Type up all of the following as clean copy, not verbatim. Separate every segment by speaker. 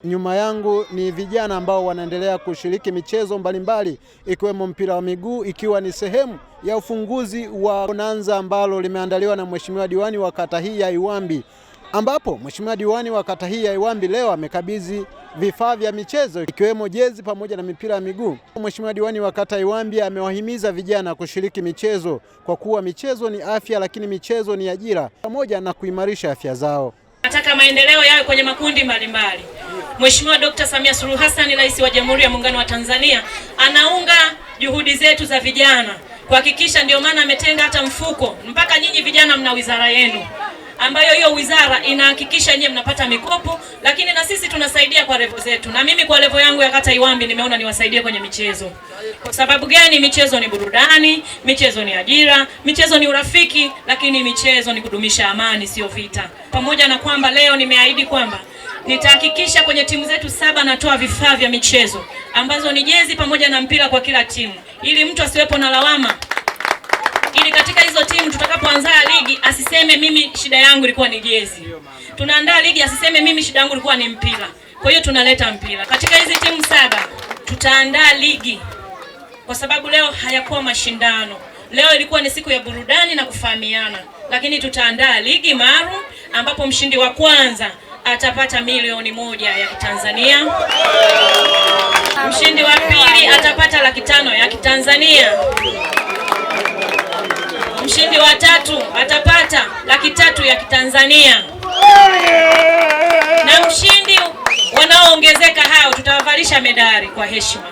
Speaker 1: Nyuma yangu ni vijana ambao wanaendelea kushiriki michezo mbalimbali ikiwemo mpira wa miguu, ikiwa ni sehemu ya ufunguzi wa bonanza ambalo limeandaliwa na Mheshimiwa Diwani wa kata hii ya Iwambi, ambapo Mheshimiwa Diwani wa kata hii ya Iwambi leo amekabidhi vifaa vya michezo ikiwemo jezi pamoja na mipira ya miguu. Mheshimiwa Diwani wa kata ya Iwambi amewahimiza vijana kushiriki michezo kwa kuwa michezo ni afya, lakini michezo ni ajira pamoja na kuimarisha afya zao.
Speaker 2: Nataka maendeleo yawe kwenye makundi mbalimbali. Mheshimiwa Dr. Samia Suluhu Hassan, Rais wa Jamhuri ya Muungano wa Tanzania, anaunga juhudi zetu za vijana kuhakikisha, ndio maana ametenga hata mfuko mpaka nyinyi vijana mna wizara yenu, ambayo hiyo wizara inahakikisha nyinyi mnapata mikopo, lakini na sisi tunasaidia kwa level zetu. Na mimi kwa level yangu ya kata Iwambi nimeona niwasaidie kwenye michezo. Kwa sababu gani? Michezo ni burudani, michezo ni ajira, michezo ni urafiki, lakini michezo ni kudumisha amani, sio vita. Pamoja na kwamba leo nimeahidi kwamba nitahakikisha kwenye timu zetu 7 natoa vifaa vya michezo ambazo ni jezi pamoja na mpira kwa kila timu, ili mtu asiwepo na lawama, ili katika hizo timu tutakapoanza ligi asiseme mimi shida yangu ilikuwa ni jezi. Tunaandaa ligi asiseme mimi shida yangu ilikuwa ni mpira. Kwa hiyo tunaleta mpira. Katika hizi timu 7 tutaandaa ligi, kwa sababu leo hayakuwa mashindano. Leo ilikuwa ni siku ya burudani na kufahamiana, lakini tutaandaa ligi maalum ambapo mshindi wa kwanza atapata milioni 1 ya Kitanzania. Mshindi wa pili atapata laki5 ya Kitanzania. Mshindi wa 3 atapata laki3 ya Kitanzania. Na mshindi wanaoongezeka hao tutawavalisha medali kwa heshima.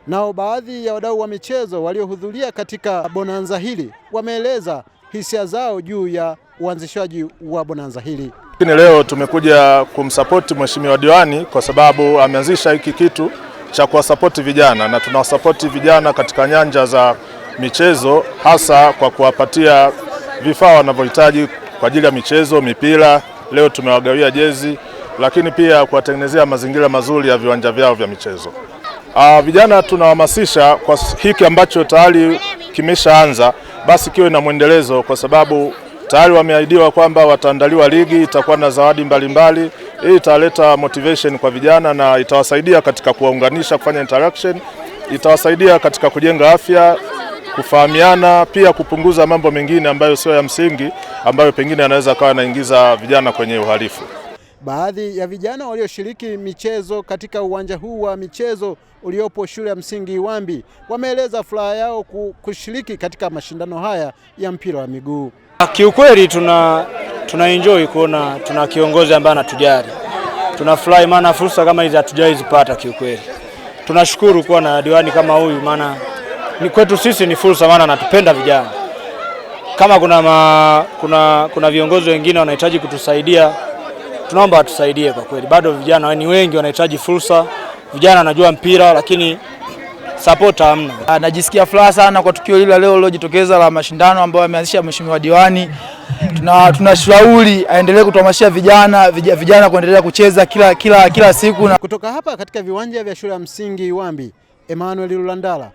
Speaker 1: Nao baadhi ya wadau wa michezo waliohudhuria katika bonanza hili wameeleza hisia zao juu ya uanzishaji wa bonanza hili.
Speaker 3: Leo tumekuja kumsapoti Mheshimiwa Diwani kwa sababu ameanzisha hiki kitu cha kuwasapoti vijana, na tunawasapoti vijana katika nyanja za michezo, hasa kwa kuwapatia vifaa wanavyohitaji kwa ajili ya michezo, mipira. Leo tumewagawia jezi, lakini pia kuwatengenezea mazingira mazuri ya viwanja vyao vya michezo. Vijana tunawahamasisha kwa hiki ambacho tayari kimeshaanza, basi kiwe na mwendelezo, kwa sababu tayari wameahidiwa kwamba wataandaliwa ligi, itakuwa na zawadi mbalimbali. Hii italeta motivation kwa vijana na itawasaidia katika kuwaunganisha, kufanya interaction, itawasaidia katika kujenga afya, kufahamiana, pia kupunguza mambo mengine ambayo sio ya msingi, ambayo pengine yanaweza kawa yanaingiza vijana kwenye uhalifu.
Speaker 1: Baadhi ya vijana walioshiriki michezo katika uwanja huu wa michezo uliopo shule ya msingi Iwambi wameeleza furaha yao kushiriki katika mashindano haya ya mpira wa miguu.
Speaker 4: Kiukweli tuna enjoy kuona tuna kiongozi ambaye anatujali. Tunafurahi maana fursa kama hizi hatujai zipata kiukweli. Tunashukuru kuwa na diwani kama huyu, maana ni kwetu sisi ni fursa, maana anatupenda vijana. Kama kuna viongozi wengine wanahitaji kutusaidia, tunaomba watusaidie kwa kweli. Bado vijana ni wengi wanahitaji fursa. Vijana wanajua mpira lakini support hamna.
Speaker 5: Najisikia furaha sana kwa tukio hili leo lilojitokeza la mashindano ambayo ameanzisha Mheshimiwa Diwani. Tunashauri aendelee kutuhamasisha vijana kuendelea kucheza kila siku.
Speaker 1: Kutoka hapa katika viwanja vya shule ya msingi Iwambi, Emmanuel Lulandala.